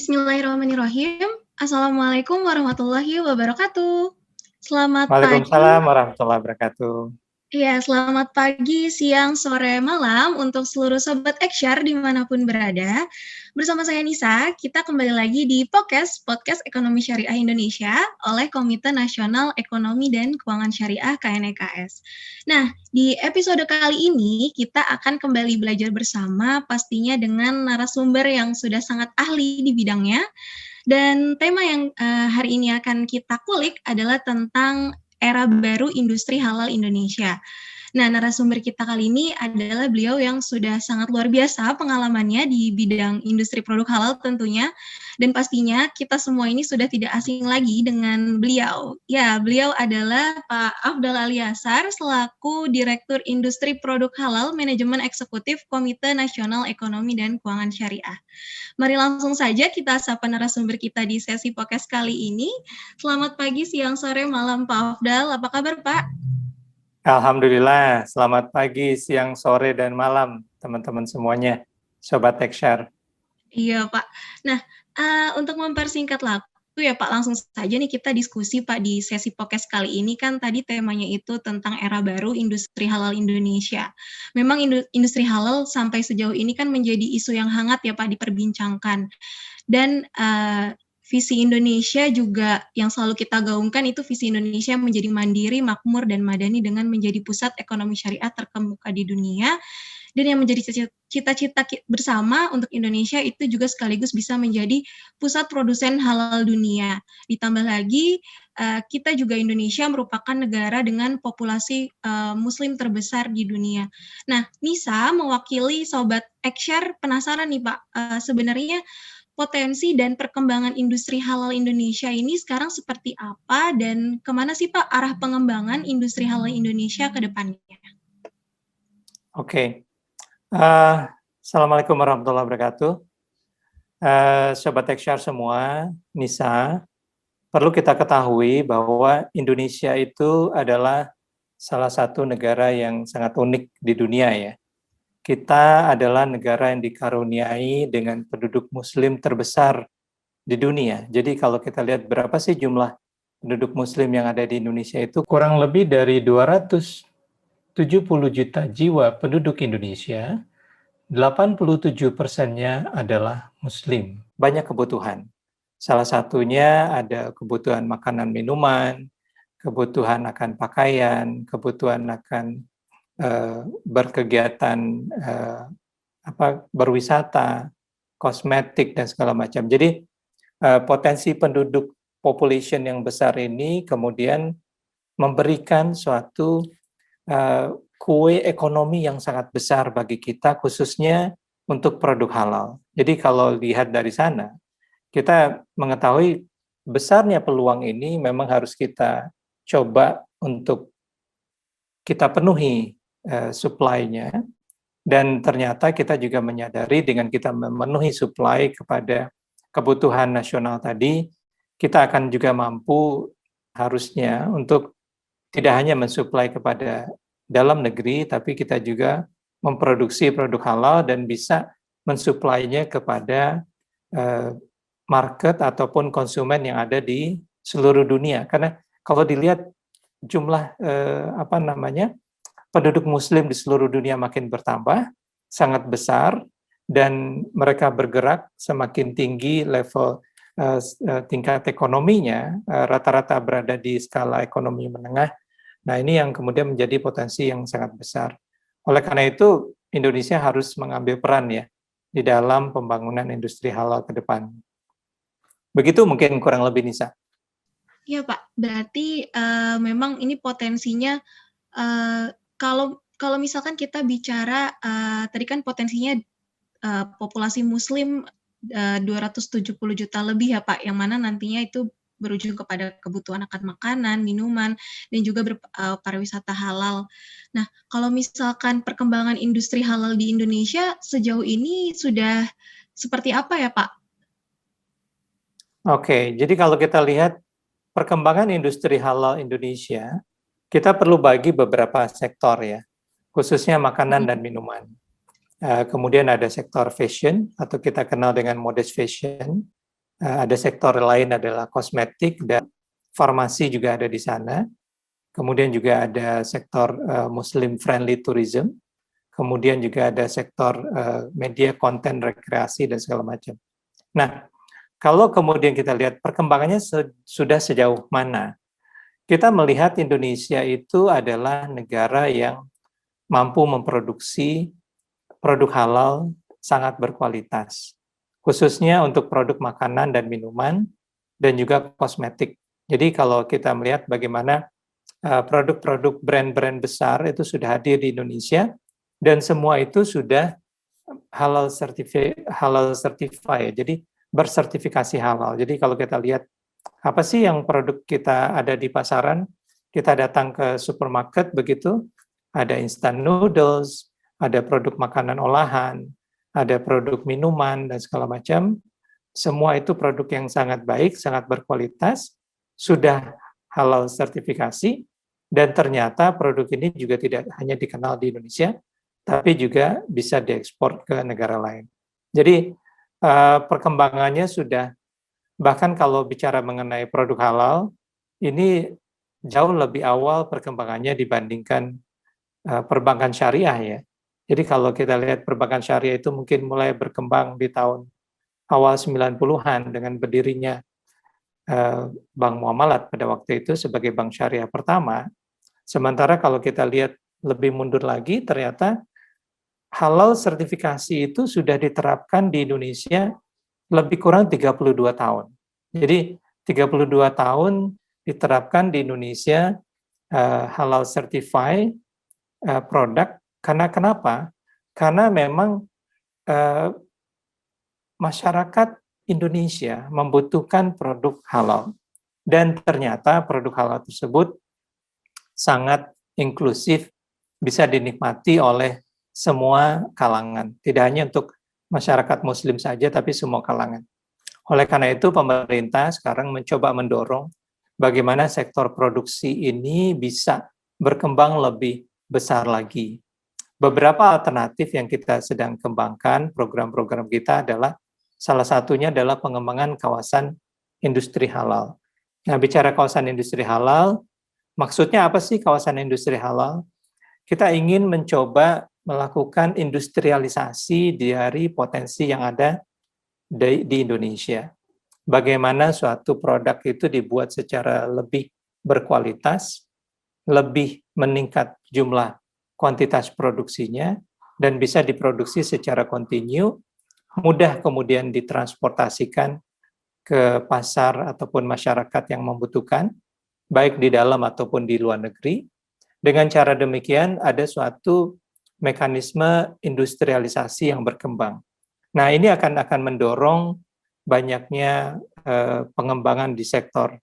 Bismillahirrahmanirrahim. Assalamualaikum warahmatullahi wabarakatuh. Selamat Waalaikumsalam pagi. warahmatullahi wabarakatuh. Ya, selamat pagi, siang, sore, malam untuk seluruh Sobat Eksyar dimanapun berada. Bersama saya Nisa, kita kembali lagi di Podcast Ekonomi Syariah Indonesia oleh Komite Nasional Ekonomi dan Keuangan Syariah KNEKS. Nah, di episode kali ini kita akan kembali belajar bersama pastinya dengan narasumber yang sudah sangat ahli di bidangnya. Dan tema yang hari ini akan kita kulik adalah tentang era baru industri halal Indonesia. Nah, narasumber kita kali ini adalah beliau yang sudah sangat luar biasa pengalamannya di bidang industri produk halal tentunya. Dan pastinya kita semua ini sudah tidak asing lagi dengan beliau. Ya, beliau adalah Pak Afdal Aliasar selaku Direktur Industri Produk Halal Manajemen Eksekutif Komite Nasional Ekonomi dan Keuangan Syariah. Mari langsung saja kita sapa narasumber kita di sesi podcast kali ini. Selamat pagi, siang, sore, malam Pak Afdal. Apa kabar Pak? Alhamdulillah, selamat pagi, siang, sore, dan malam teman-teman semuanya, Sobat Eksyar. Iya Pak. Nah, untuk mempersingkat waktu ya Pak, langsung saja nih kita diskusi Pak di sesi podcast kali ini kan tadi temanya itu tentang era baru industri halal Indonesia. Memang industri halal sampai sejauh ini kan menjadi isu yang hangat ya Pak diperbincangkan. Dan visi Indonesia juga yang selalu kita gaungkan itu visi Indonesia menjadi mandiri, makmur, dan madani dengan menjadi pusat ekonomi syariah terkemuka di dunia. Dan yang menjadi cita-cita bersama untuk Indonesia itu juga sekaligus bisa menjadi pusat produsen halal dunia. Ditambah lagi, kita juga Indonesia merupakan negara dengan populasi muslim terbesar di dunia. Nah, Nisa mewakili Sobat Eksyar penasaran nih Pak, sebenarnya potensi dan perkembangan industri halal Indonesia ini sekarang seperti apa dan kemana sih Pak arah pengembangan industri halal Indonesia ke depannya? Oke. Assalamualaikum warahmatullahi wabarakatuh. Sobat Eksyar semua, Nisa, perlu kita ketahui bahwa Indonesia itu adalah salah satu negara yang sangat unik di dunia ya. Kita adalah negara yang dikaruniai dengan penduduk muslim terbesar di dunia. Jadi kalau kita lihat berapa sih jumlah penduduk muslim yang ada di Indonesia itu kurang lebih dari 270 juta jiwa penduduk Indonesia, 87%-nya adalah muslim. Banyak kebutuhan. Salah satunya ada kebutuhan makanan minuman, kebutuhan akan pakaian, kebutuhan akan berkegiatan berwisata, kosmetik dan segala macam. Jadi potensi penduduk population yang besar ini kemudian memberikan suatu kue ekonomi yang sangat besar bagi kita, khususnya untuk produk halal. Jadi kalau lihat dari sana, kita mengetahui besarnya peluang ini memang harus kita coba untuk kita penuhi supply-nya, dan ternyata kita juga menyadari dengan kita memenuhi supply kepada kebutuhan nasional tadi, kita akan juga mampu harusnya untuk tidak hanya mensuplai kepada dalam negeri, tapi kita juga memproduksi produk halal dan bisa mensuplainya kepada market ataupun konsumen yang ada di seluruh dunia. Karena kalau dilihat jumlah penduduk muslim di seluruh dunia makin bertambah, sangat besar, dan mereka bergerak semakin tinggi level tingkat ekonominya, rata-rata berada di skala ekonomi menengah. Nah, ini yang kemudian menjadi potensi yang sangat besar. Oleh karena itu, Indonesia harus mengambil peran ya di dalam pembangunan industri halal ke depan. Begitu mungkin kurang lebih, Nisa. Iya Pak, berarti memang ini potensinya kalau misalkan kita bicara tadi kan potensinya populasi muslim 270 juta lebih ya Pak, yang mana nantinya itu berujung kepada kebutuhan akan makanan, minuman, dan juga pariwisata halal. Nah, kalau misalkan perkembangan industri halal di Indonesia sejauh ini sudah seperti apa ya Pak? Oke, jadi kalau kita lihat perkembangan industri halal Indonesia, kita perlu bagi beberapa sektor ya, khususnya makanan dan minuman. Kemudian ada sektor fashion atau kita kenal dengan modest fashion. Ada sektor lain adalah kosmetik dan farmasi juga ada di sana. Kemudian juga ada sektor Muslim friendly tourism. Kemudian juga ada sektor media konten rekreasi dan segala macam. Nah, kalau kemudian kita lihat perkembangannya sudah sejauh mana, kita melihat Indonesia itu adalah negara yang mampu memproduksi produk halal sangat berkualitas, khususnya untuk produk makanan dan minuman, dan juga kosmetik. Jadi kalau kita melihat bagaimana produk-produk brand-brand besar itu sudah hadir di Indonesia, dan semua itu sudah halal certified, jadi bersertifikasi halal. Jadi kalau kita lihat apa sih yang produk kita ada di pasaran, kita datang ke supermarket begitu, ada instant noodles, ada produk makanan olahan, ada produk minuman dan segala macam. Semua itu produk yang sangat baik, sangat berkualitas, sudah halal sertifikasi, dan ternyata produk ini juga tidak hanya dikenal di Indonesia, tapi juga bisa diekspor ke negara lain. Jadi perkembangannya sudah, bahkan kalau bicara mengenai produk halal, ini jauh lebih awal perkembangannya dibandingkan perbankan syariah ya. Jadi kalau kita lihat perbankan syariah itu mungkin mulai berkembang di tahun awal 90-an dengan berdirinya Bank Muamalat pada waktu itu sebagai bank syariah pertama. Sementara kalau kita lihat lebih mundur lagi, ternyata halal sertifikasi itu sudah diterapkan di Indonesia lebih kurang 32 tahun. Jadi 32 tahun diterapkan di Indonesia halal certified produk. Karena kenapa? Karena memang masyarakat Indonesia membutuhkan produk halal. Dan ternyata produk halal tersebut sangat inklusif, bisa dinikmati oleh semua kalangan. Tidak hanya untuk masyarakat Muslim saja, tapi semua kalangan. Oleh karena itu, pemerintah sekarang mencoba mendorong bagaimana sektor produksi ini bisa berkembang lebih besar lagi. Beberapa alternatif yang kita sedang kembangkan, program-program kita adalah, salah satunya adalah pengembangan kawasan industri halal. Nah, bicara kawasan industri halal, maksudnya apa sih kawasan industri halal? Kita ingin mencoba melakukan industrialisasi dari potensi yang ada di Indonesia. Bagaimana suatu produk itu dibuat secara lebih berkualitas, lebih meningkat jumlah kuantitas produksinya, dan bisa diproduksi secara kontinu, mudah kemudian ditransportasikan ke pasar ataupun masyarakat yang membutuhkan, baik di dalam ataupun di luar negeri. Dengan cara demikian ada suatu mekanisme industrialisasi yang berkembang. Nah, ini akan mendorong banyaknya pengembangan di sektor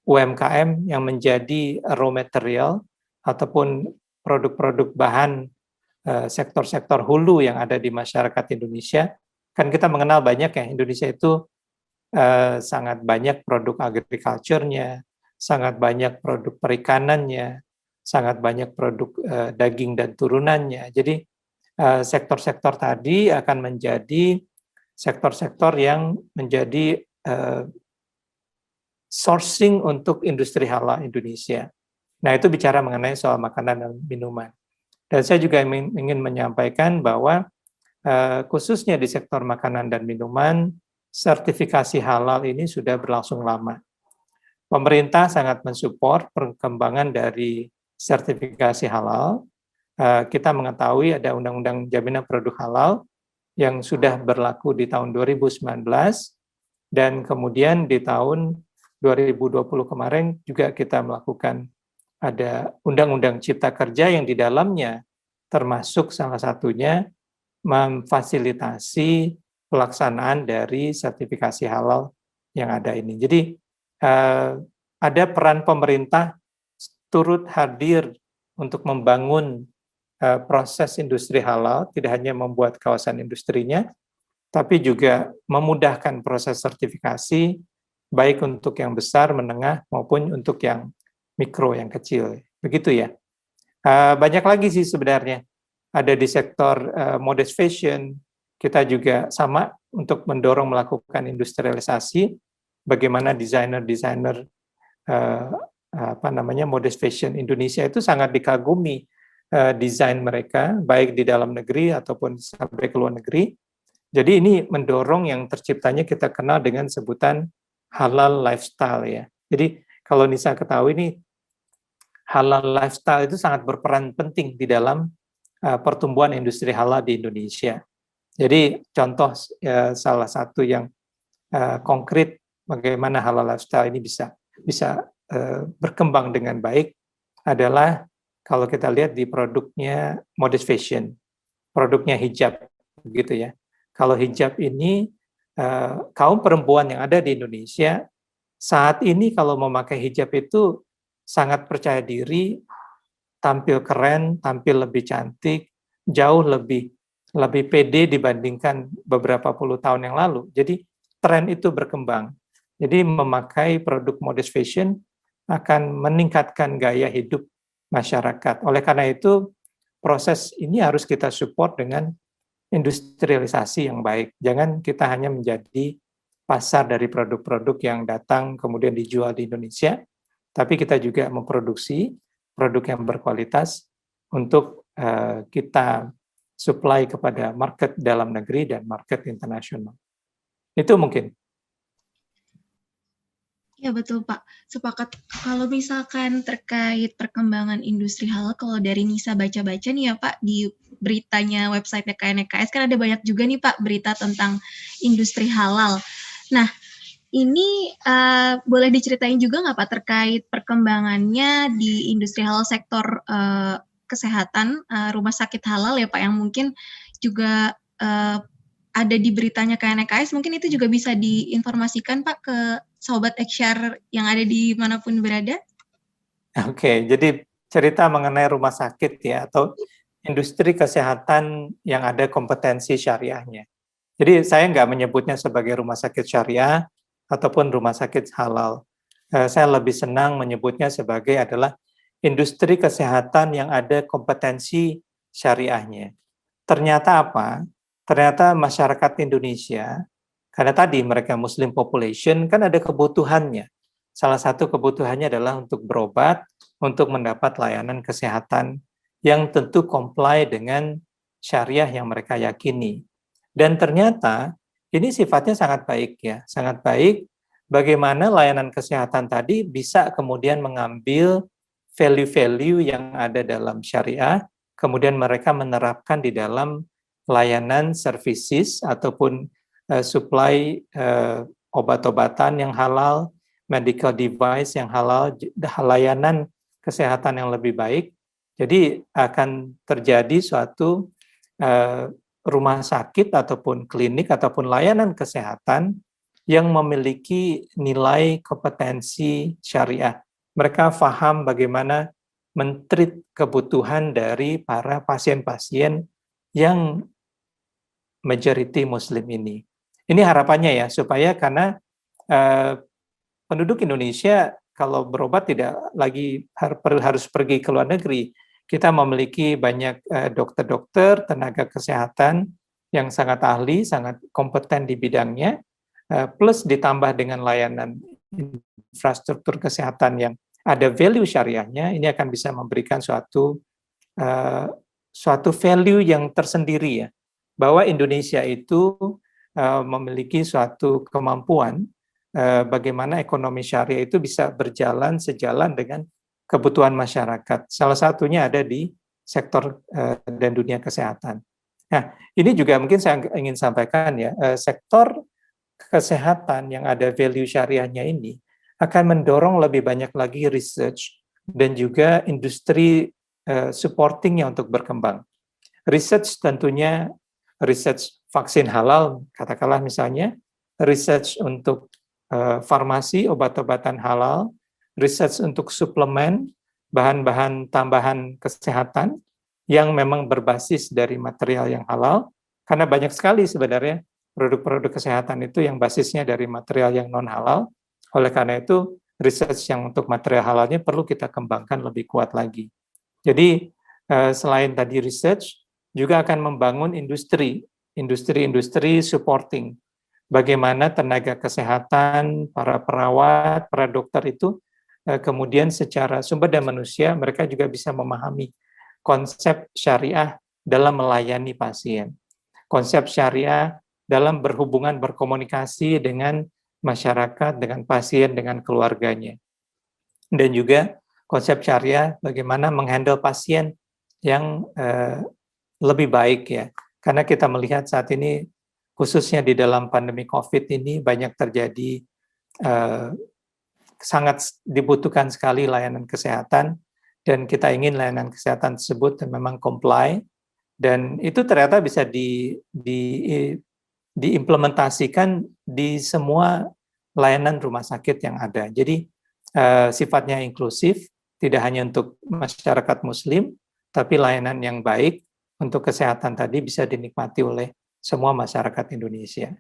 UMKM yang menjadi raw material ataupun produk-produk bahan sektor-sektor hulu yang ada di masyarakat Indonesia. Kan kita mengenal banyak ya, Indonesia itu sangat banyak produk agriculture-nya, sangat banyak produk perikanannya, sangat banyak produk daging dan turunannya. Jadi sektor-sektor tadi akan menjadi sektor-sektor yang menjadi sourcing untuk industri halal Indonesia. Nah, itu bicara mengenai soal makanan dan minuman. Dan saya juga ingin menyampaikan bahwa khususnya di sektor makanan dan minuman, sertifikasi halal ini sudah berlangsung lama. Pemerintah sangat mensupport perkembangan dari sertifikasi halal. Kita mengetahui ada Undang-Undang Jaminan Produk Halal yang sudah berlaku di tahun 2019, dan kemudian di tahun 2020 kemarin juga kita melakukan ada Undang-Undang Cipta Kerja yang di dalamnya termasuk salah satunya memfasilitasi pelaksanaan dari sertifikasi halal yang ada ini. Jadi ada peran pemerintah turut hadir untuk membangun proses industri halal, tidak hanya membuat kawasan industrinya, tapi juga memudahkan proses sertifikasi, baik untuk yang besar, menengah, maupun untuk yang mikro, yang kecil. Begitu ya. Banyak lagi sih sebenarnya. Ada di sektor modest fashion, kita juga sama untuk mendorong melakukan industrialisasi, bagaimana desainer-desainer modest fashion Indonesia itu sangat dikagumi desain mereka, baik di dalam negeri ataupun sampai ke luar negeri. Jadi ini mendorong yang terciptanya kita kenal dengan sebutan halal lifestyle ya. Jadi kalau Nisa ketahui ini halal lifestyle itu sangat berperan penting di dalam pertumbuhan industri halal di Indonesia. Jadi contoh salah satu yang konkret bagaimana halal lifestyle ini bisa berkembang dengan baik adalah kalau kita lihat di produknya modest fashion, produknya hijab, gitu ya. Kalau hijab ini kaum perempuan yang ada di Indonesia saat ini kalau memakai hijab itu sangat percaya diri, tampil keren, tampil lebih cantik, jauh lebih pede dibandingkan beberapa puluh tahun yang lalu. Jadi tren itu berkembang. Jadi memakai produk modest fashion akan meningkatkan gaya hidup masyarakat. Oleh karena itu, proses ini harus kita support dengan industrialisasi yang baik. Jangan kita hanya menjadi pasar dari produk-produk yang datang kemudian dijual di Indonesia, tapi kita juga memproduksi produk yang berkualitas untuk kita supply kepada market dalam negeri dan market internasional. Itu mungkin. Ya betul Pak, sepakat. Kalau misalkan terkait perkembangan industri halal, kalau dari Nisa baca-baca nih ya Pak, di beritanya website KNKS kan ada banyak juga nih Pak berita tentang industri halal. Nah, ini boleh diceritain juga nggak Pak terkait perkembangannya di industri halal sektor kesehatan, rumah sakit halal ya Pak, yang mungkin juga ada di beritanya KNKS, mungkin itu juga bisa diinformasikan Pak ke Sobat Eksyar yang ada di manapun berada? Oke, jadi cerita mengenai rumah sakit ya, atau industri kesehatan yang ada kompetensi syariahnya. Jadi saya nggak menyebutnya sebagai rumah sakit syariah ataupun rumah sakit halal. Saya lebih senang menyebutnya sebagai adalah industri kesehatan yang ada kompetensi syariahnya. Ternyata apa? Ternyata masyarakat Indonesia, karena tadi mereka Muslim population, kan ada kebutuhannya. Salah satu kebutuhannya adalah untuk berobat, untuk mendapat layanan kesehatan yang tentu comply dengan syariah yang mereka yakini. Dan ternyata ini sifatnya sangat baik ya, sangat baik. Bagaimana layanan kesehatan tadi bisa kemudian mengambil value-value yang ada dalam syariah, kemudian mereka menerapkan di dalam layanan services ataupun supply obat-obatan yang halal, medical device yang halal, layanan kesehatan yang lebih baik. Jadi akan terjadi suatu rumah sakit ataupun klinik ataupun layanan kesehatan yang memiliki nilai kompetensi syariah. Mereka paham bagaimana men-treat kebutuhan dari para pasien-pasien yang majority Muslim ini. Ini harapannya ya, supaya karena penduduk Indonesia kalau berobat tidak lagi harus pergi ke luar negeri. Kita memiliki banyak dokter-dokter, tenaga kesehatan yang sangat ahli, sangat kompeten di bidangnya, plus ditambah dengan layanan infrastruktur kesehatan yang ada value syariahnya, ini akan bisa memberikan suatu value yang tersendiri ya, bahwa Indonesia itu memiliki suatu kemampuan bagaimana ekonomi syariah itu bisa berjalan sejalan dengan kebutuhan masyarakat. Salah satunya ada di sektor dan dunia kesehatan. Nah, ini juga mungkin saya ingin sampaikan ya, sektor kesehatan yang ada value syariahnya ini akan mendorong lebih banyak lagi research dan juga industri supportingnya untuk berkembang. Research tentunya research vaksin halal, katakanlah misalnya, research untuk farmasi, obat-obatan halal, research untuk suplemen, bahan-bahan tambahan kesehatan yang memang berbasis dari material yang halal, karena banyak sekali sebenarnya produk-produk kesehatan itu yang basisnya dari material yang non-halal. Oleh karena itu, research yang untuk material halalnya perlu kita kembangkan lebih kuat lagi. Jadi, selain tadi research, juga akan membangun industri supporting. bagaimana tenaga kesehatan, para perawat, para dokter itu kemudian secara sumber daya manusia mereka juga bisa memahami konsep syariah dalam melayani pasien, konsep syariah dalam berhubungan berkomunikasi dengan masyarakat, dengan pasien, dengan keluarganya. Dan juga konsep syariah bagaimana menghandle pasien yang lebih baik ya. Karena kita melihat saat ini khususnya di dalam pandemi COVID ini banyak terjadi sangat dibutuhkan sekali layanan kesehatan dan kita ingin layanan kesehatan tersebut memang comply dan itu ternyata bisa diimplementasikan di semua layanan rumah sakit yang ada. Jadi sifatnya inklusif, tidak hanya untuk masyarakat Muslim, tapi layanan yang baik untuk kesehatan tadi bisa dinikmati oleh semua masyarakat Indonesia.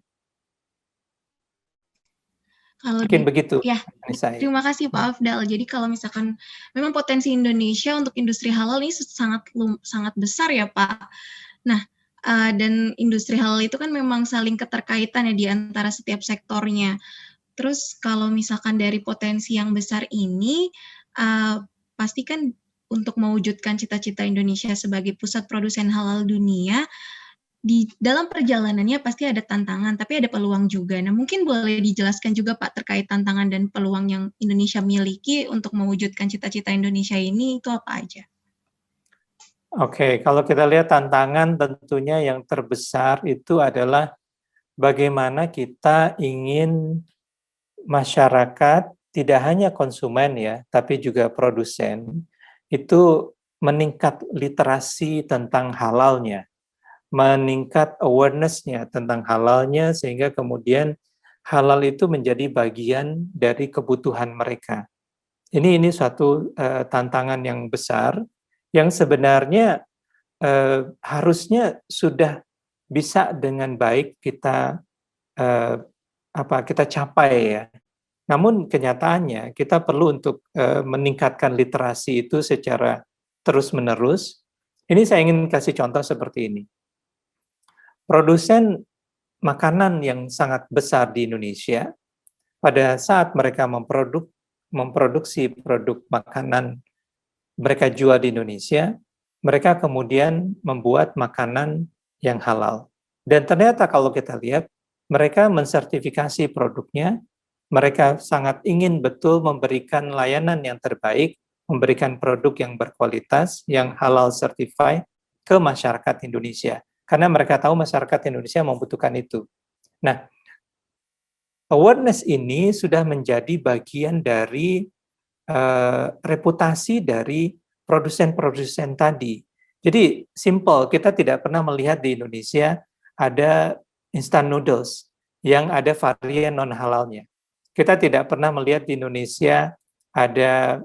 Kalau Mungkin begitu, ya, terima kasih Pak Afdal. Jadi kalau misalkan memang potensi Indonesia untuk industri halal ini sangat besar ya Pak. Nah, dan industri halal itu kan memang saling keterkaitan ya di antara setiap sektornya. Terus kalau misalkan dari potensi yang besar ini, pasti kan untuk mewujudkan cita-cita Indonesia sebagai pusat produsen halal dunia, di dalam perjalanannya pasti ada tantangan, tapi ada peluang juga. Nah, mungkin boleh dijelaskan juga Pak terkait tantangan dan peluang yang Indonesia miliki untuk mewujudkan cita-cita Indonesia ini itu apa aja? Oke, kalau kita lihat tantangan tentunya yang terbesar itu adalah bagaimana kita ingin masyarakat, tidak hanya konsumen ya, tapi juga produsen, itu meningkat literasi tentang halalnya, meningkat awareness-nya tentang halalnya, sehingga kemudian halal itu menjadi bagian dari kebutuhan mereka. Ini suatu tantangan yang besar, yang sebenarnya harusnya sudah bisa dengan baik kita kita capai ya. Namun kenyataannya kita perlu untuk meningkatkan literasi itu secara terus-menerus. Ini saya ingin kasih contoh seperti ini. Produsen makanan yang sangat besar di Indonesia, pada saat mereka memproduksi produk makanan mereka jual di Indonesia, mereka kemudian membuat makanan yang halal. Dan ternyata kalau kita lihat, mereka mensertifikasi produknya, mereka sangat ingin betul memberikan layanan yang terbaik, memberikan produk yang berkualitas, yang halal certified ke masyarakat Indonesia. Karena mereka tahu masyarakat Indonesia membutuhkan itu. Nah, awareness ini sudah menjadi bagian dari reputasi dari produsen-produsen tadi. Jadi simple, kita tidak pernah melihat di Indonesia ada instant noodles yang ada varian non halalnya. Kita tidak pernah melihat di Indonesia ada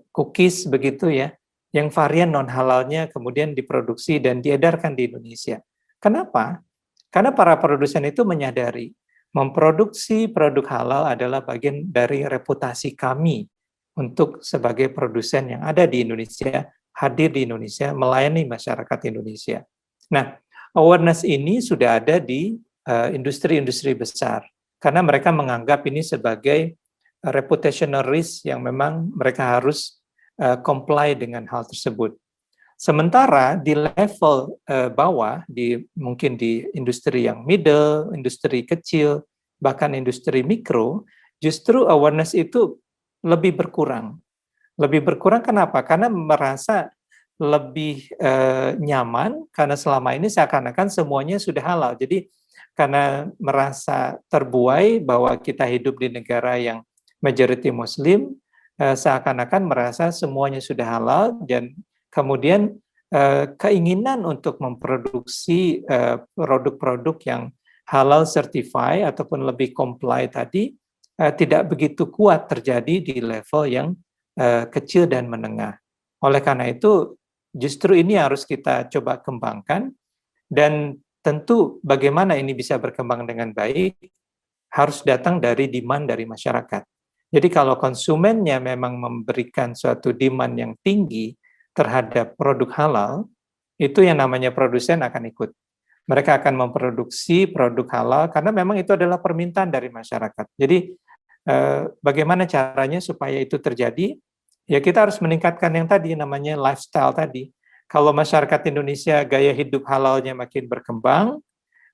cookies begitu ya, yang varian non halalnya kemudian diproduksi dan diedarkan di Indonesia. Kenapa? Karena para produsen itu menyadari memproduksi produk halal adalah bagian dari reputasi kami untuk sebagai produsen yang ada di Indonesia, hadir di Indonesia, melayani masyarakat Indonesia. Nah, awareness ini sudah ada di industri-industri besar, karena mereka menganggap ini sebagai reputational risk yang memang mereka harus comply dengan hal tersebut. Sementara di level bawah, mungkin di industri yang middle, industri kecil, bahkan industri mikro, justru awareness itu lebih berkurang. Lebih berkurang kenapa? Karena merasa lebih nyaman, karena selama ini seakan-akan semuanya sudah halal. Jadi karena merasa terbuai bahwa kita hidup di negara yang majority Muslim, seakan-akan merasa semuanya sudah halal, dan kemudian keinginan untuk memproduksi produk-produk yang halal certified ataupun lebih comply tadi tidak begitu kuat terjadi di level yang kecil dan menengah. Oleh karena itu, justru ini harus kita coba kembangkan, dan tentu bagaimana ini bisa berkembang dengan baik harus datang dari demand dari masyarakat. Jadi kalau konsumennya memang memberikan suatu demand yang tinggi terhadap produk halal, itu yang namanya produsen akan ikut. Mereka akan memproduksi produk halal karena memang itu adalah permintaan dari masyarakat. Jadi bagaimana caranya supaya itu terjadi? Ya kita harus meningkatkan yang tadi namanya lifestyle tadi. Kalau masyarakat Indonesia gaya hidup halalnya makin berkembang,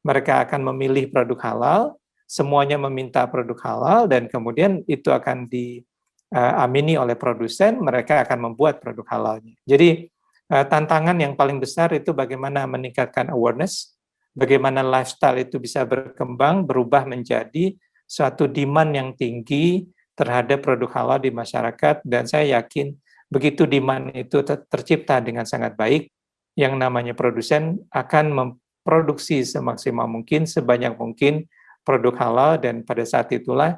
mereka akan memilih produk halal, semuanya meminta produk halal, dan kemudian itu akan diamini oleh produsen, mereka akan membuat produk halalnya. Jadi tantangan yang paling besar itu bagaimana meningkatkan awareness, bagaimana lifestyle itu bisa berkembang, berubah menjadi suatu demand yang tinggi terhadap produk halal di masyarakat, dan saya yakin begitu demand itu tercipta dengan sangat baik, yang namanya produsen akan memproduksi semaksimal mungkin, sebanyak mungkin produk halal, dan pada saat itulah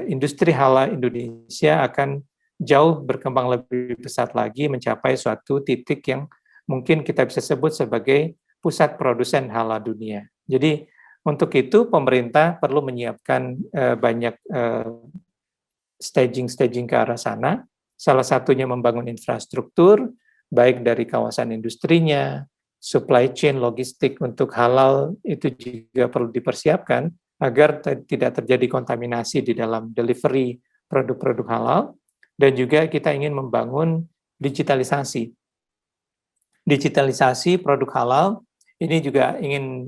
industri halal Indonesia akan jauh berkembang lebih pesat lagi mencapai suatu titik yang mungkin kita bisa sebut sebagai pusat produsen halal dunia. Jadi untuk itu pemerintah perlu menyiapkan banyak staging ke arah sana, salah satunya membangun infrastruktur, baik dari kawasan industrinya, supply chain logistik untuk halal itu juga perlu dipersiapkan agar tidak terjadi kontaminasi di dalam delivery produk-produk halal, dan juga kita ingin membangun digitalisasi. Digitalisasi produk halal ini juga ingin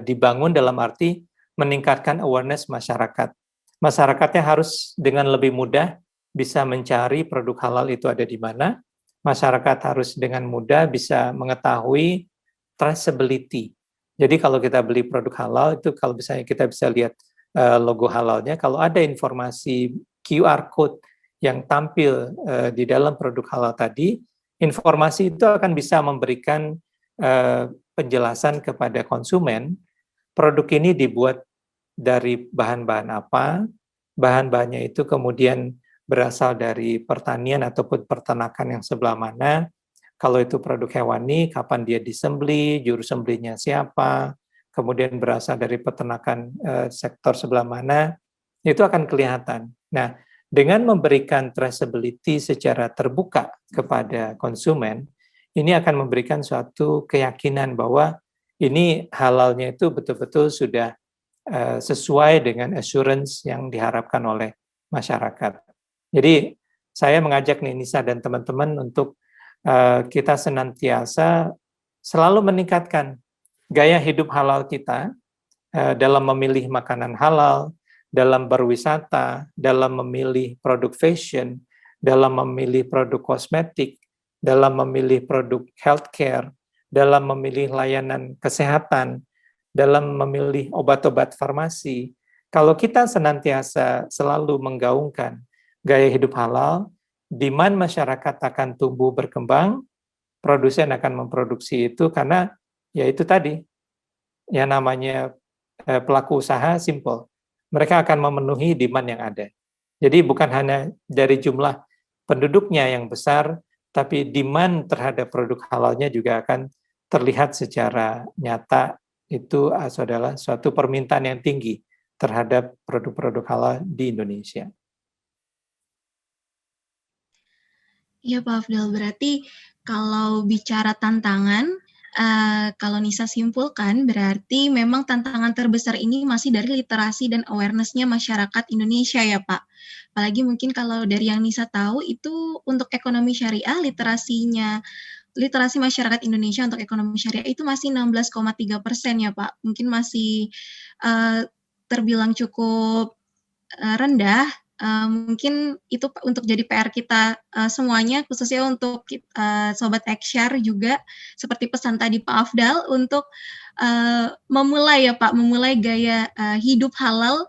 dibangun dalam arti meningkatkan awareness masyarakat. Masyarakatnya harus dengan lebih mudah bisa mencari produk halal itu ada di mana. Masyarakat harus dengan mudah bisa mengetahui traceability. Jadi kalau kita beli produk halal itu kalau misalnya kita bisa lihat logo halalnya, kalau ada informasi QR code yang tampil di dalam produk halal tadi, informasi itu akan bisa memberikan penjelasan kepada konsumen, produk ini dibuat dari bahan-bahan apa, bahan-bahannya itu kemudian berasal dari pertanian ataupun peternakan yang sebelah mana, kalau itu produk hewani, kapan dia disembeli, juru sembelinya siapa, kemudian berasal dari peternakan sektor sebelah mana, itu akan kelihatan. Nah, dengan memberikan traceability secara terbuka kepada konsumen, ini akan memberikan suatu keyakinan bahwa ini halalnya itu betul-betul sudah sesuai dengan assurance yang diharapkan oleh masyarakat. Jadi saya mengajak nih Nisa dan teman-teman untuk kita senantiasa selalu meningkatkan gaya hidup halal kita dalam memilih makanan halal, dalam berwisata, dalam memilih produk fashion, dalam memilih produk kosmetik, dalam memilih produk healthcare, dalam memilih layanan kesehatan, dalam memilih obat-obat farmasi. Kalau kita senantiasa selalu menggaungkan gaya hidup halal, demand masyarakat akan tumbuh berkembang, produsen akan memproduksi itu karena ya itu tadi, yang namanya pelaku usaha simple. Mereka akan memenuhi demand yang ada. Jadi bukan hanya dari jumlah penduduknya yang besar, tapi demand terhadap produk halalnya juga akan terlihat secara nyata. Itu adalah suatu permintaan yang tinggi terhadap produk-produk halal di Indonesia. Iya Pak Afdal, berarti kalau bicara tantangan, kalau Nisa simpulkan berarti memang tantangan terbesar ini masih dari literasi dan awareness-nya masyarakat Indonesia ya Pak. Apalagi mungkin kalau dari yang Nisa tahu itu untuk ekonomi syariah literasi masyarakat Indonesia untuk ekonomi syariah itu masih 16,3% ya Pak. Mungkin masih terbilang cukup rendah. Mungkin itu untuk jadi PR kita semuanya, khususnya untuk Sobat Eksyar juga, seperti pesan tadi Pak Afdal, untuk memulai ya Pak, memulai gaya hidup halal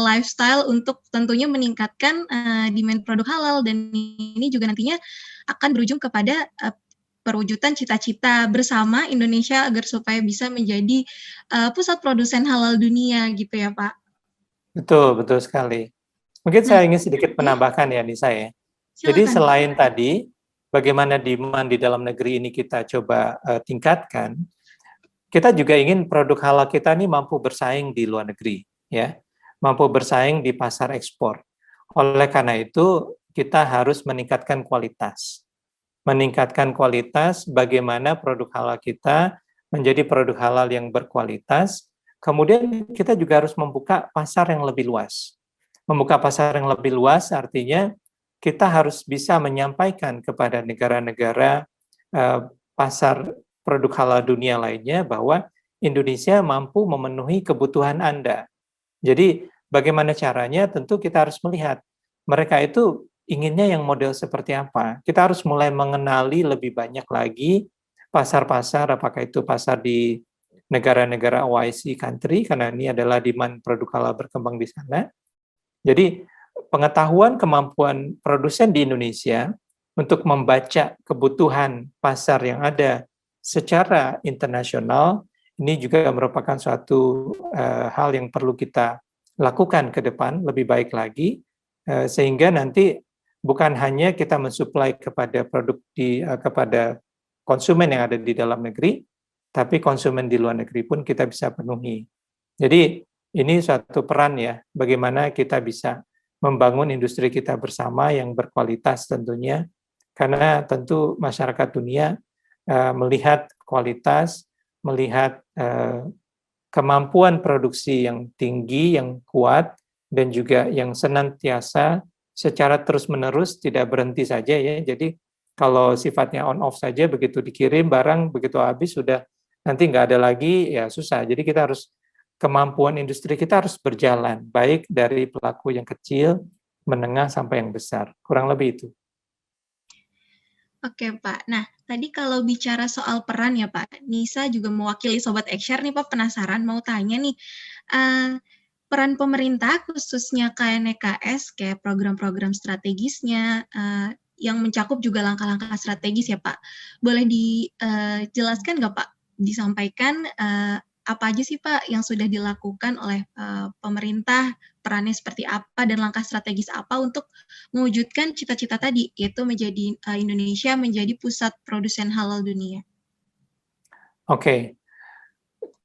lifestyle untuk tentunya meningkatkan demand produk halal, dan ini juga nantinya akan berujung kepada perwujudan cita-cita bersama Indonesia agar supaya bisa menjadi pusat produsen halal dunia gitu ya Pak. Betul sekali. Mungkin saya ingin sedikit menambahkan ya Nisa ya. Jadi selain tadi bagaimana demand di dalam negeri ini kita coba tingkatkan, kita juga ingin produk halal kita ini mampu bersaing di luar negeri, ya, mampu bersaing di pasar ekspor. Oleh karena itu kita harus meningkatkan kualitas bagaimana produk halal kita menjadi produk halal yang berkualitas. Kemudian kita juga harus membuka pasar yang lebih luas. Membuka pasar yang lebih luas artinya kita harus bisa menyampaikan kepada negara-negara pasar produk halal dunia lainnya bahwa Indonesia mampu memenuhi kebutuhan Anda. Jadi bagaimana caranya? Tentu kita harus melihat mereka itu inginnya yang model seperti apa. Kita harus mulai mengenali lebih banyak lagi pasar-pasar, apakah itu pasar di negara-negara OIC country, karena ini adalah demand produk halal berkembang di sana. Jadi pengetahuan kemampuan produsen di Indonesia untuk membaca kebutuhan pasar yang ada secara internasional, ini juga merupakan suatu hal yang perlu kita lakukan ke depan lebih baik lagi, sehingga nanti bukan hanya kita mensuplai kepada produk kepada konsumen yang ada di dalam negeri, tapi konsumen di luar negeri pun kita bisa penuhi. Jadi ini suatu peran ya, bagaimana kita bisa membangun industri kita bersama yang berkualitas tentunya, karena tentu masyarakat dunia melihat kualitas, melihat kemampuan produksi yang tinggi, yang kuat, dan juga yang senantiasa secara terus-menerus tidak berhenti saja ya. Jadi kalau sifatnya on-off saja, begitu dikirim barang, begitu habis sudah nanti nggak ada lagi, ya susah. Jadi kita harus, kemampuan industri kita harus berjalan, baik dari pelaku yang kecil, menengah, sampai yang besar. Kurang lebih itu. Oke Pak, nah tadi kalau bicara soal peran ya Pak, Nisa juga mewakili Sobat Ekshare nih Pak, penasaran mau tanya nih, peran pemerintah khususnya KNEKS kayak program-program strategisnya yang mencakup juga langkah-langkah strategis ya Pak, boleh dijelaskan nggak Pak, disampaikan apa aja sih Pak yang sudah dilakukan oleh pemerintah, perannya seperti apa, dan langkah strategis apa untuk mewujudkan cita-cita tadi, yaitu menjadi Indonesia menjadi pusat produsen halal dunia. Oke.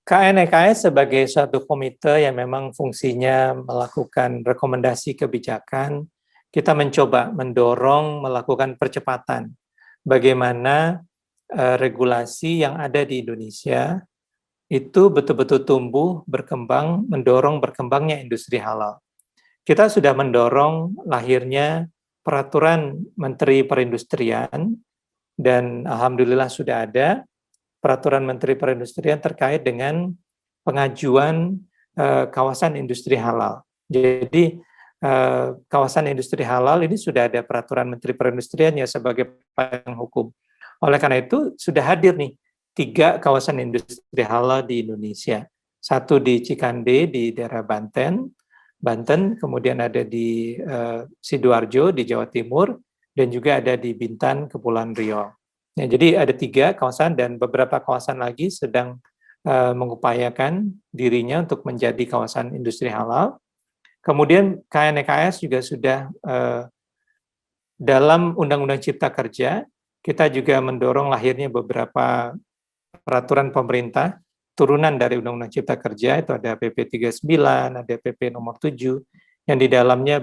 KNEKS sebagai suatu komite yang memang fungsinya melakukan rekomendasi kebijakan, kita mencoba mendorong melakukan percepatan bagaimana regulasi yang ada di Indonesia itu betul-betul tumbuh, berkembang, mendorong berkembangnya industri halal. Kita sudah mendorong lahirnya peraturan Menteri Perindustrian, dan alhamdulillah sudah ada peraturan Menteri Perindustrian terkait dengan pengajuan kawasan industri halal. Jadi kawasan industri halal ini sudah ada peraturan Menteri Perindustrian ya sebagai payung hukum. Oleh karena itu sudah hadir nih 3 kawasan industri halal di Indonesia. 1 di Cikande di daerah Banten, kemudian ada di Sidoarjo di Jawa Timur, dan juga ada di Bintan, Kepulauan Riau. Ya, jadi ada 3 kawasan dan beberapa kawasan lagi sedang mengupayakan dirinya untuk menjadi kawasan industri halal. Kemudian KNEKS juga sudah dalam Undang-Undang Cipta Kerja, kita juga mendorong lahirnya beberapa peraturan pemerintah turunan dari Undang-Undang Cipta Kerja, itu ada PP 39, ada PP nomor 7 yang di dalamnya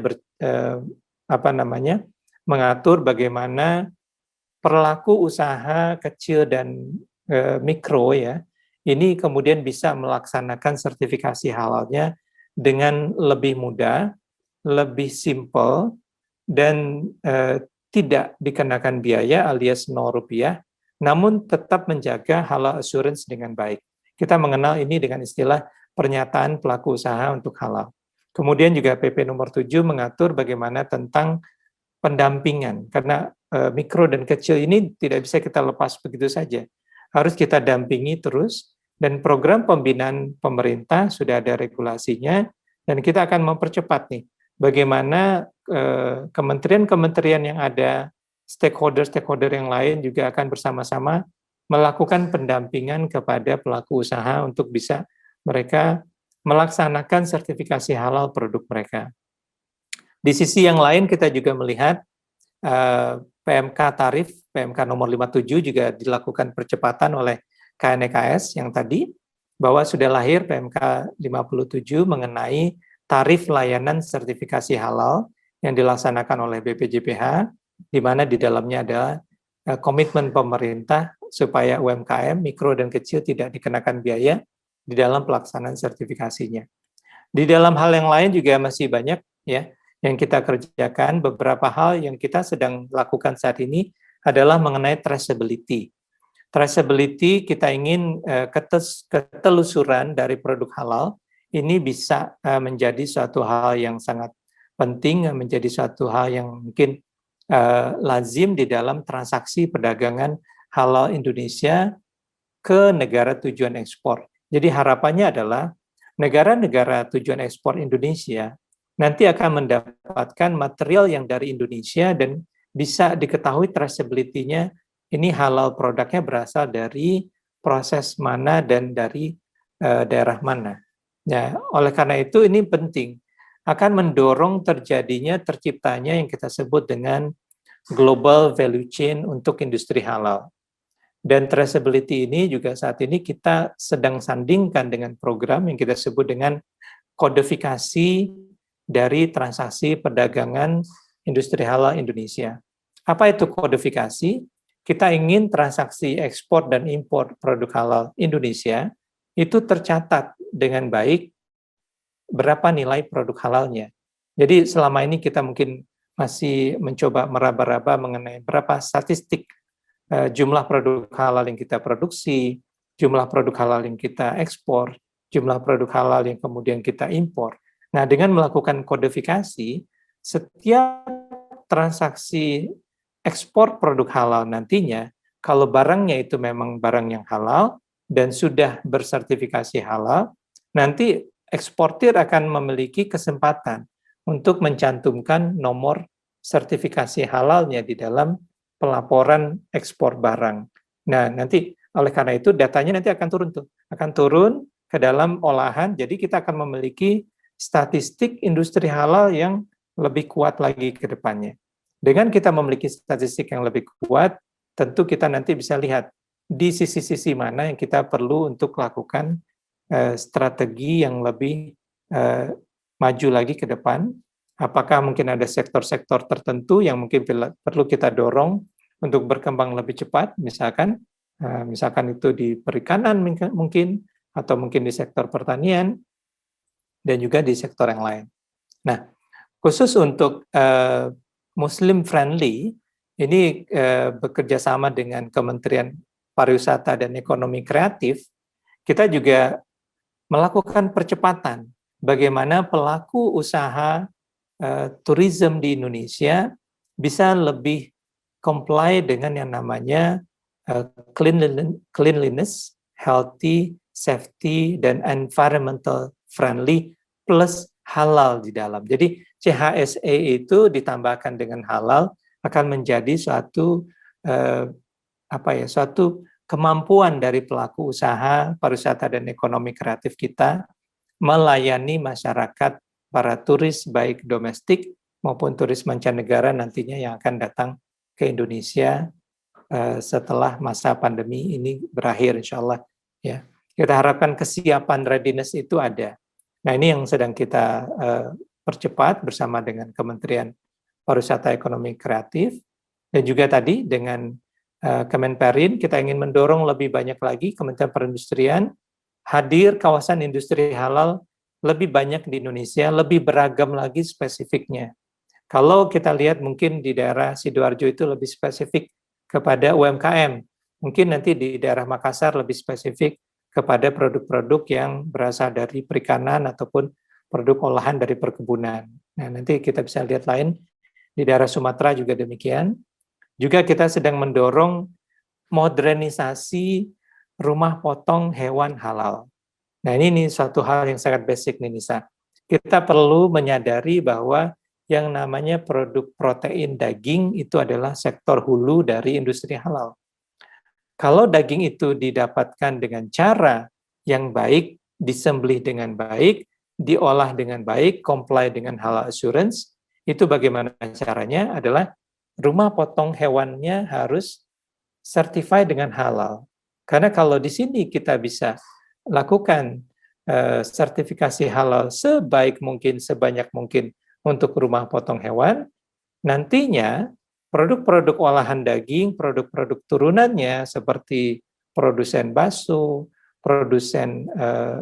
mengatur bagaimana pelaku usaha kecil dan mikro ya ini kemudian bisa melaksanakan sertifikasi halalnya dengan lebih mudah, lebih simpel, dan tidak dikenakan biaya alias Rp0, namun tetap menjaga halal assurance dengan baik. Kita mengenal ini dengan istilah pernyataan pelaku usaha untuk halal. Kemudian juga PP nomor 7 mengatur bagaimana tentang pendampingan, karena mikro dan kecil ini tidak bisa kita lepas begitu saja. Harus kita dampingi terus, dan program pembinaan pemerintah sudah ada regulasinya, dan kita akan mempercepat nih, bagaimana kementerian-kementerian yang ada, stakeholder yang lain juga akan bersama-sama melakukan pendampingan kepada pelaku usaha untuk bisa mereka melaksanakan sertifikasi halal produk mereka. Di sisi yang lain kita juga melihat PMK tarif, PMK nomor 57 juga dilakukan percepatan oleh KNEKS yang tadi, bahwa sudah lahir PMK 57 mengenai tarif layanan sertifikasi halal yang dilaksanakan oleh BPJPH, di mana di dalamnya ada komitmen pemerintah supaya UMKM, mikro dan kecil tidak dikenakan biaya di dalam pelaksanaan sertifikasinya. Di dalam hal yang lain juga masih banyak ya yang kita kerjakan. Beberapa hal yang kita sedang lakukan saat ini adalah mengenai traceability. Traceability kita ingin ketelusuran dari produk halal ini bisa menjadi suatu hal yang sangat penting, menjadi suatu hal yang mungkin lazim di dalam transaksi perdagangan halal Indonesia ke negara tujuan ekspor. Jadi harapannya adalah negara-negara tujuan ekspor Indonesia nanti akan mendapatkan material yang dari Indonesia dan bisa diketahui traceability-nya ini halal produknya berasal dari proses mana dan dari daerah mana. Ya, oleh karena itu ini penting akan mendorong terciptanya yang kita sebut dengan global value chain untuk industri halal. Dan traceability ini juga saat ini kita sedang sandingkan dengan program yang kita sebut dengan kodifikasi dari transaksi perdagangan industri halal Indonesia. Apa itu kodifikasi? Kita ingin transaksi ekspor dan impor produk halal Indonesia itu tercatat dengan baik berapa nilai produk halalnya. Jadi selama ini kita mungkin masih mencoba meraba-raba mengenai berapa statistik jumlah produk halal yang kita produksi, jumlah produk halal yang kita ekspor, jumlah produk halal yang kemudian kita impor. Nah, dengan melakukan kodifikasi, setiap transaksi ekspor produk halal nantinya, kalau barangnya itu memang barang yang halal dan sudah bersertifikasi halal, nanti eksportir akan memiliki kesempatan untuk mencantumkan nomor sertifikasi halalnya di dalam pelaporan ekspor barang. Nah, nanti oleh karena itu datanya nanti akan turun ke dalam olahan, jadi kita akan memiliki statistik industri halal yang lebih kuat lagi ke depannya. Dengan kita memiliki statistik yang lebih kuat, tentu kita nanti bisa lihat di sisi-sisi mana yang kita perlu untuk lakukan strategi yang lebih maju lagi ke depan. Apakah mungkin ada sektor-sektor tertentu yang mungkin perlu kita dorong untuk berkembang lebih cepat, misalkan itu di perikanan mungkin, atau mungkin di sektor pertanian, dan juga di sektor yang lain. Nah, khusus untuk Muslim friendly, ini bekerja sama dengan Kementerian Pariwisata dan Ekonomi Kreatif, kita juga melakukan percepatan bagaimana pelaku usaha tourism di Indonesia bisa lebih comply dengan yang namanya cleanliness, healthy, safety, dan environmental friendly plus halal di dalam. Jadi CHSE itu ditambahkan dengan halal akan menjadi suatu suatu kemampuan dari pelaku usaha pariwisata dan ekonomi kreatif kita melayani masyarakat para turis baik domestik maupun turis mancanegara nantinya yang akan datang ke Indonesia setelah masa pandemi ini berakhir insya Allah. Ya. Kita harapkan kesiapan readiness itu ada. Nah ini yang sedang kita percepat bersama dengan Kementerian Pariwisata Ekonomi Kreatif dan juga tadi dengan Kemenperin kita ingin mendorong lebih banyak lagi Kementerian Perindustrian hadir kawasan industri halal lebih banyak di Indonesia, lebih beragam lagi spesifiknya. Kalau kita lihat mungkin di daerah Sidoarjo itu lebih spesifik kepada UMKM, mungkin nanti di daerah Makassar lebih spesifik kepada produk-produk yang berasal dari perikanan ataupun produk olahan dari perkebunan. Nah, nanti kita bisa lihat lain di daerah Sumatera juga demikian. Juga kita sedang mendorong modernisasi rumah potong hewan halal. Nah ini suatu hal yang sangat basic nih Nisa. Kita perlu menyadari bahwa yang namanya produk protein daging itu adalah sektor hulu dari industri halal. Kalau daging itu didapatkan dengan cara yang baik, disembelih dengan baik, diolah dengan baik, comply dengan halal assurance, itu bagaimana caranya adalah rumah potong hewannya harus certified dengan halal. Karena kalau di sini kita bisa lakukan sertifikasi halal sebaik mungkin, sebanyak mungkin untuk rumah potong hewan, nantinya produk-produk olahan daging, produk-produk turunannya seperti produsen bakso, produsen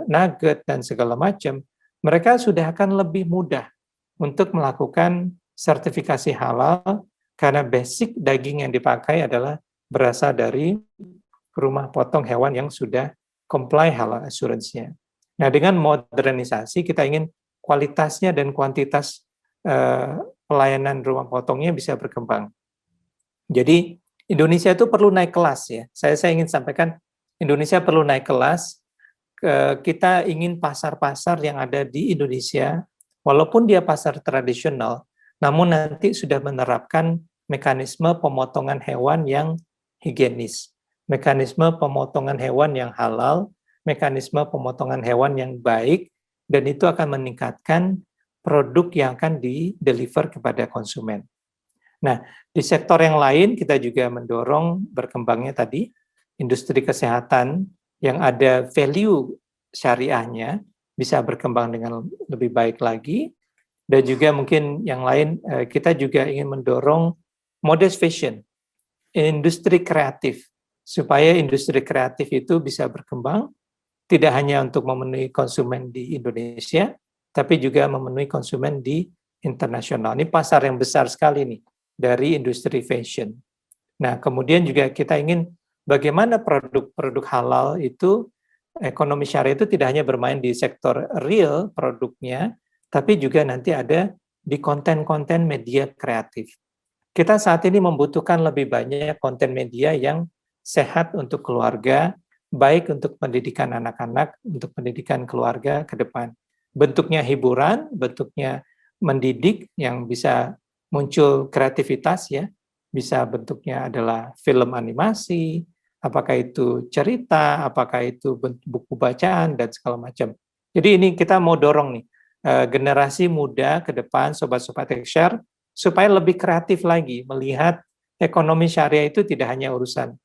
nugget dan segala macam, mereka sudah akan lebih mudah untuk melakukan sertifikasi halal karena basic daging yang dipakai adalah berasal dari rumah potong hewan yang sudah comply halal assurance-nya. Nah, dengan modernisasi kita ingin kualitasnya dan kuantitas pelayanan rumah potongnya bisa berkembang. Jadi Indonesia itu perlu naik kelas ya. Saya ingin sampaikan Indonesia perlu naik kelas. Kita ingin pasar-pasar yang ada di Indonesia, walaupun dia pasar tradisional, namun nanti sudah menerapkan mekanisme pemotongan hewan yang higienis, mekanisme pemotongan hewan yang halal, mekanisme pemotongan hewan yang baik, dan itu akan meningkatkan produk yang akan di-deliver kepada konsumen. Nah, di sektor yang lain kita juga mendorong berkembangnya tadi industri kesehatan yang ada value syariahnya bisa berkembang dengan lebih baik lagi, dan juga mungkin yang lain kita juga ingin mendorong modest fashion, industri kreatif, supaya industri kreatif itu bisa berkembang tidak hanya untuk memenuhi konsumen di Indonesia, tapi juga memenuhi konsumen di internasional. Ini pasar yang besar sekali nih dari industri fashion. Nah, kemudian juga kita ingin bagaimana produk-produk halal itu, ekonomi syariah itu tidak hanya bermain di sektor real produknya, tapi juga nanti ada di konten-konten media kreatif. Kita saat ini membutuhkan lebih banyak konten media yang sehat untuk keluarga, baik untuk pendidikan anak-anak, untuk pendidikan keluarga ke depan. Bentuknya hiburan, bentuknya mendidik yang bisa muncul kreativitas ya, bisa bentuknya adalah film animasi, apakah itu cerita, apakah itu buku bacaan, dan segala macam. Jadi ini kita mau dorong nih, generasi muda ke depan, sobat-sobat Ekshare, supaya lebih kreatif lagi, melihat ekonomi syariah itu tidak hanya urusan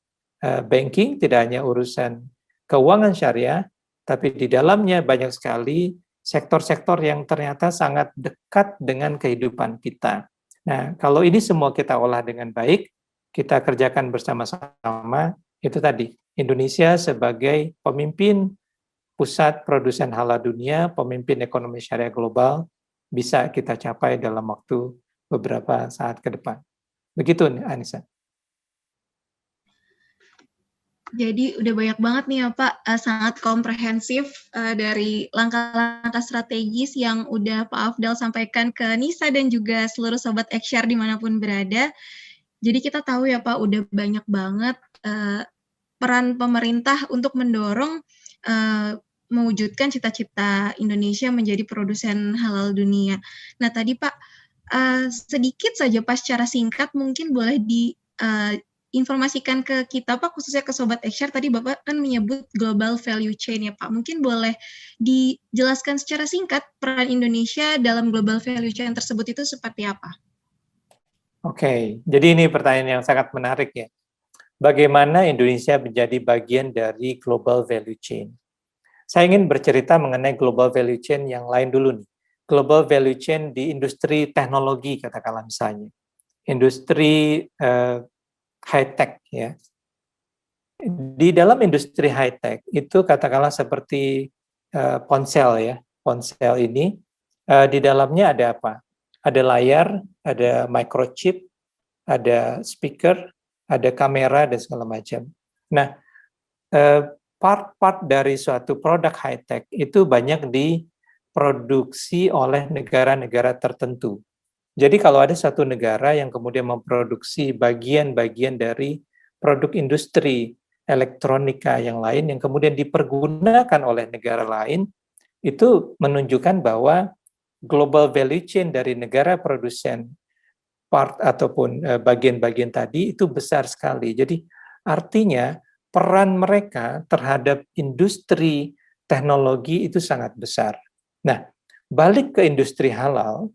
banking, tidak hanya urusan keuangan syariah, tapi di dalamnya banyak sekali sektor-sektor yang ternyata sangat dekat dengan kehidupan kita. Nah, kalau ini semua kita olah dengan baik, kita kerjakan bersama-sama, itu tadi, Indonesia sebagai pemimpin pusat produsen halal dunia, pemimpin ekonomi syariah global, bisa kita capai dalam waktu beberapa saat ke depan. Begitu, Anissa. Jadi udah banyak banget nih ya Pak, sangat komprehensif dari langkah-langkah strategis yang udah Pak Afdal sampaikan ke Nisa dan juga seluruh Sobat Ekshare dimanapun berada. Jadi kita tahu ya Pak, udah banyak banget peran pemerintah untuk mendorong mewujudkan cita-cita Indonesia menjadi produsen halal dunia. Nah tadi Pak, sedikit saja Pak secara singkat mungkin boleh informasikan ke kita Pak, khususnya ke Sobat Ekshare, tadi Bapak kan menyebut global value chain ya Pak. Mungkin boleh dijelaskan secara singkat peran Indonesia dalam global value chain tersebut itu seperti apa? Oke, jadi ini pertanyaan yang sangat menarik ya. Bagaimana Indonesia menjadi bagian dari global value chain? Saya ingin bercerita mengenai global value chain yang lain dulu nih. Global value chain di industri teknologi, katakanlah misalnya. Industri high-tech ya. Di dalam industri high-tech itu katakanlah seperti ponsel ya. Ponsel ini di dalamnya ada apa? Ada layar, ada microchip, ada speaker, ada kamera dan segala macam. Nah, part-part dari suatu produk high-tech itu banyak diproduksi oleh negara-negara tertentu. Jadi kalau ada satu negara yang kemudian memproduksi bagian-bagian dari produk industri elektronika yang lain yang kemudian dipergunakan oleh negara lain, itu menunjukkan bahwa global value chain dari negara produsen part ataupun bagian-bagian tadi itu besar sekali. Jadi artinya peran mereka terhadap industri teknologi itu sangat besar. Nah, balik ke industri halal,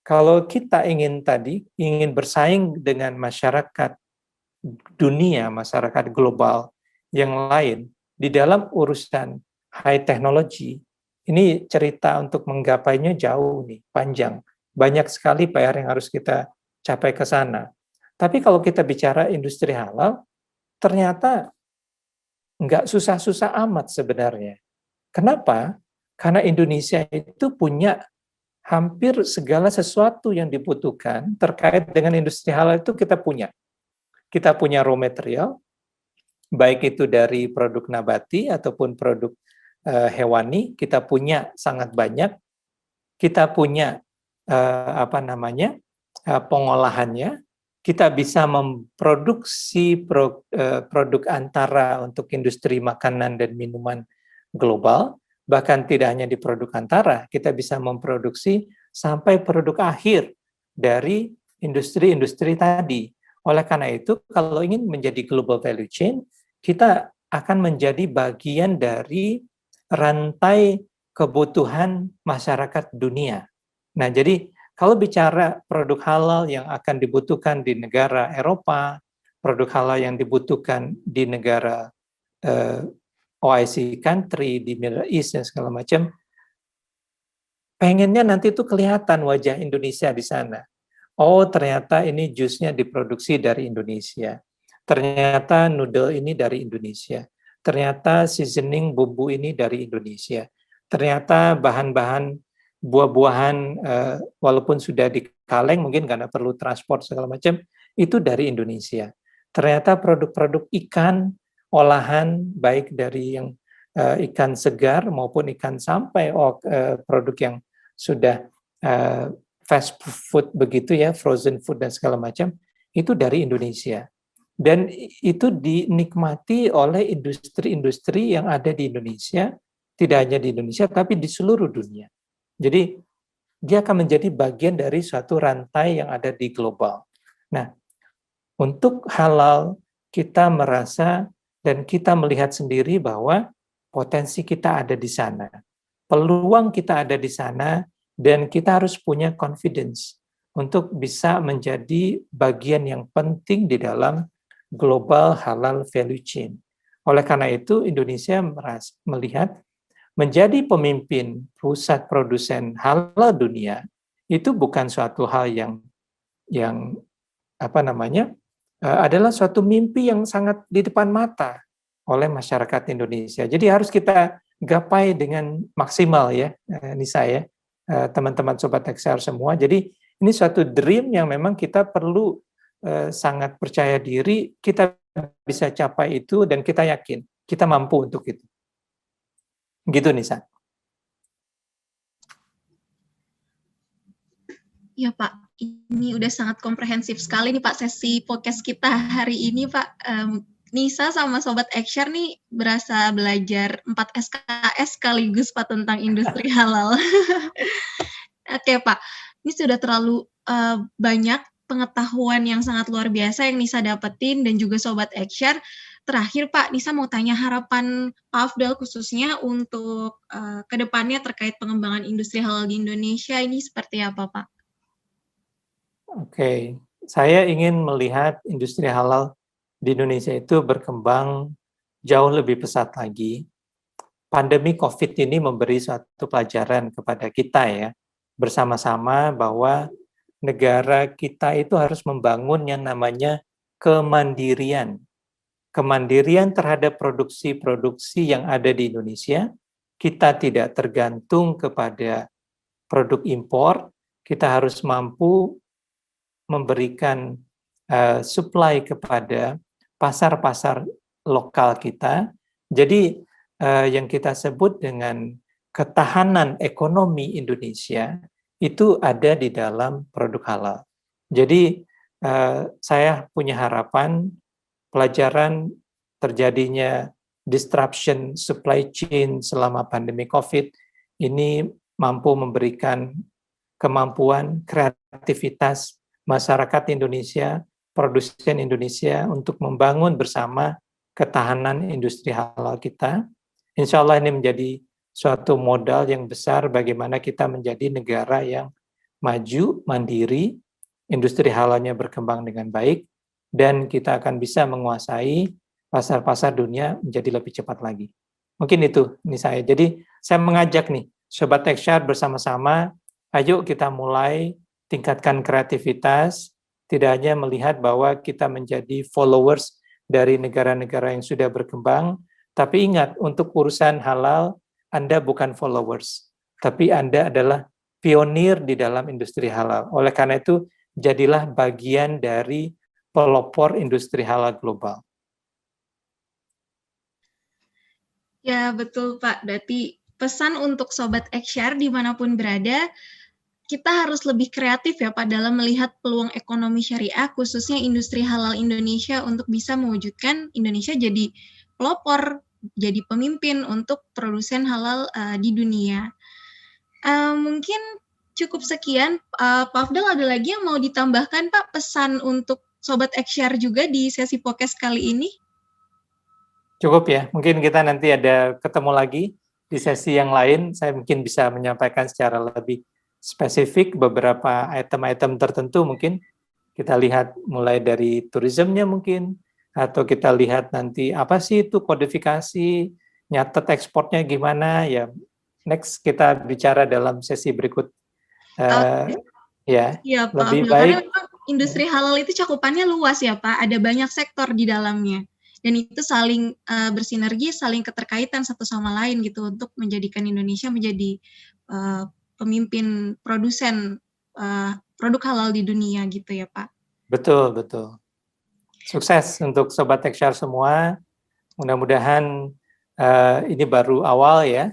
kalau kita ingin bersaing dengan masyarakat dunia, masyarakat global yang lain, di dalam urusan high technology, ini cerita untuk menggapainya jauh nih, panjang. Banyak sekali PR yang harus kita capai ke sana. Tapi kalau kita bicara industri halal, ternyata nggak susah-susah amat sebenarnya. Kenapa? Karena Indonesia itu punya hampir segala sesuatu yang dibutuhkan terkait dengan industri halal itu kita punya. Kita punya raw material, baik itu dari produk nabati ataupun produk hewani, kita punya sangat banyak. Kita punya pengolahannya, kita bisa memproduksi produk antara untuk industri makanan dan minuman global, bahkan tidak hanya di produk antara, kita bisa memproduksi sampai produk akhir dari industri-industri tadi. Oleh karena itu, kalau ingin menjadi global value chain, kita akan menjadi bagian dari rantai kebutuhan masyarakat dunia. Nah, jadi kalau bicara produk halal yang akan dibutuhkan di negara Eropa, produk halal yang dibutuhkan di negara OIC country, di Middle East dan segala macam, pengennya nanti itu kelihatan wajah Indonesia di sana. Oh, ternyata ini jusnya diproduksi dari Indonesia. Ternyata noodle ini dari Indonesia. Ternyata seasoning bumbu ini dari Indonesia. Ternyata bahan-bahan buah-buahan walaupun sudah di kaleng mungkin karena perlu transport segala macam itu dari Indonesia. Ternyata produk-produk ikan olahan baik dari yang ikan segar maupun ikan sampai produk yang sudah fast food begitu ya, frozen food dan segala macam itu dari Indonesia. Dan itu dinikmati oleh industri-industri yang ada di Indonesia, tidak hanya di Indonesia tapi di seluruh dunia. Jadi dia akan menjadi bagian dari suatu rantai yang ada di global. Nah, untuk halal kita merasa dan kita melihat sendiri bahwa potensi kita ada di sana. Peluang kita ada di sana dan kita harus punya confidence untuk bisa menjadi bagian yang penting di dalam global halal value chain. Oleh karena itu, Indonesia melihat menjadi pemimpin pusat produsen halal dunia itu bukan suatu hal yang adalah suatu mimpi yang sangat di depan mata oleh masyarakat Indonesia. Jadi harus kita gapai dengan maksimal ya, Nisa ya, teman-teman Sobat XR semua. Jadi ini suatu dream yang memang kita perlu sangat percaya diri, kita bisa capai itu dan kita yakin kita mampu untuk itu. Gitu Nisa. Ya Pak, ini udah sangat komprehensif sekali nih Pak sesi podcast kita hari ini Pak. Nisa sama Sobat XR nih berasa belajar 4 SKS sekaligus Pak tentang industri halal. Oke Pak, ini sudah terlalu banyak pengetahuan yang sangat luar biasa yang Nisa dapetin dan juga Sobat XR. Terakhir Pak, Nisa mau tanya harapan Pak Afdal khususnya untuk kedepannya terkait pengembangan industri halal di Indonesia ini seperti apa Pak? Oke, saya ingin melihat industri halal di Indonesia itu berkembang jauh lebih pesat lagi. Pandemi COVID ini memberi suatu pelajaran kepada kita ya, bersama-sama bahwa negara kita itu harus membangun yang namanya kemandirian. Kemandirian terhadap produksi-produksi yang ada di Indonesia, kita tidak tergantung kepada produk impor, kita harus mampu memberikan supply kepada pasar-pasar lokal kita. Jadi yang kita sebut dengan ketahanan ekonomi Indonesia itu ada di dalam produk halal. Jadi saya punya harapan pelajaran terjadinya disruption supply chain selama pandemi COVID ini mampu memberikan kemampuan kreativitas masyarakat Indonesia, produsen Indonesia untuk membangun bersama ketahanan industri halal kita. Insya Allah ini menjadi suatu modal yang besar bagaimana kita menjadi negara yang maju, mandiri, industri halalnya berkembang dengan baik, dan kita akan bisa menguasai pasar-pasar dunia menjadi lebih cepat lagi. Mungkin itu ini saya. Jadi saya mengajak nih, Sobat XR bersama-sama, ayo kita mulai tingkatkan kreativitas, tidak hanya melihat bahwa kita menjadi followers dari negara-negara yang sudah berkembang, tapi ingat, untuk urusan halal, Anda bukan followers, tapi Anda adalah pionir di dalam industri halal. Oleh karena itu, jadilah bagian dari pelopor industri halal global. Ya, betul Pak. Berarti pesan untuk Sobat Eksyar dimanapun berada, kita harus lebih kreatif ya Pak dalam melihat peluang ekonomi syariah, khususnya industri halal Indonesia untuk bisa mewujudkan Indonesia jadi pelopor, jadi pemimpin untuk produsen halal di dunia. Mungkin cukup sekian. Pak Afdal, ada lagi yang mau ditambahkan Pak, pesan untuk Sobat Eksyar juga di sesi podcast kali ini? Cukup ya, mungkin kita nanti ada ketemu lagi di sesi yang lain. Saya mungkin bisa menyampaikan secara lebih spesifik beberapa item-item tertentu, mungkin kita lihat mulai dari turismenya mungkin, atau kita lihat nanti apa sih itu kodifikasi, nyatet ekspornya gimana, ya next kita bicara dalam sesi berikut. Ya, Iya Pak lebih Abdul, karena baik. memang industri halal itu cakupannya luas ya Pak, ada banyak sektor di dalamnya. Dan itu saling bersinergi, saling keterkaitan satu sama lain gitu untuk menjadikan Indonesia menjadi pemimpin produsen produk halal di dunia gitu ya Pak. Betul, betul. Sukses untuk Sobat Eksyar semua. Mudah-mudahan ini baru awal ya.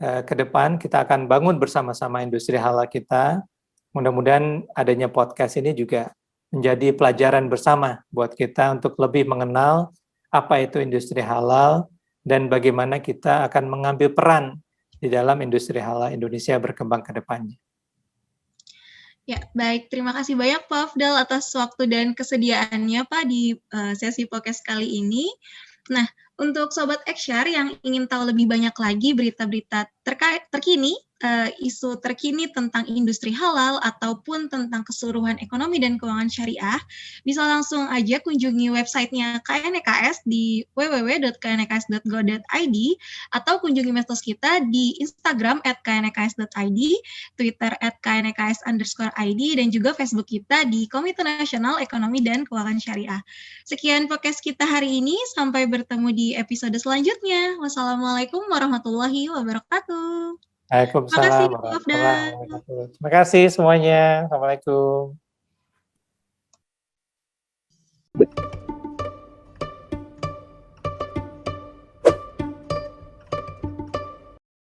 Ke depan kita akan bangun bersama-sama industri halal kita. Mudah-mudahan adanya podcast ini juga menjadi pelajaran bersama buat kita untuk lebih mengenal apa itu industri halal dan bagaimana kita akan mengambil peran di dalam industri halal Indonesia berkembang ke depannya. Ya, baik. Terima kasih banyak Pak Afdal atas waktu dan kesediaannya Pak di sesi podcast kali ini. Nah, untuk Sobat Eksyar yang ingin tahu lebih banyak lagi berita-berita terkini, isu terkini tentang industri halal ataupun tentang keseluruhan ekonomi dan keuangan syariah, bisa langsung aja kunjungi websitenya KNEKS di www.kneks.go.id atau kunjungi medsos kita di Instagram @kneks.id, Twitter @kneks_id, dan juga Facebook kita di Komite Nasional Ekonomi dan Keuangan Syariah. Sekian podcast kita hari ini, sampai bertemu di episode selanjutnya. Wassalamualaikum warahmatullahi wabarakatuh. Waalaikumsalam warahmatullahi wabarakatuh. Terima kasih semuanya. Assalamualaikum.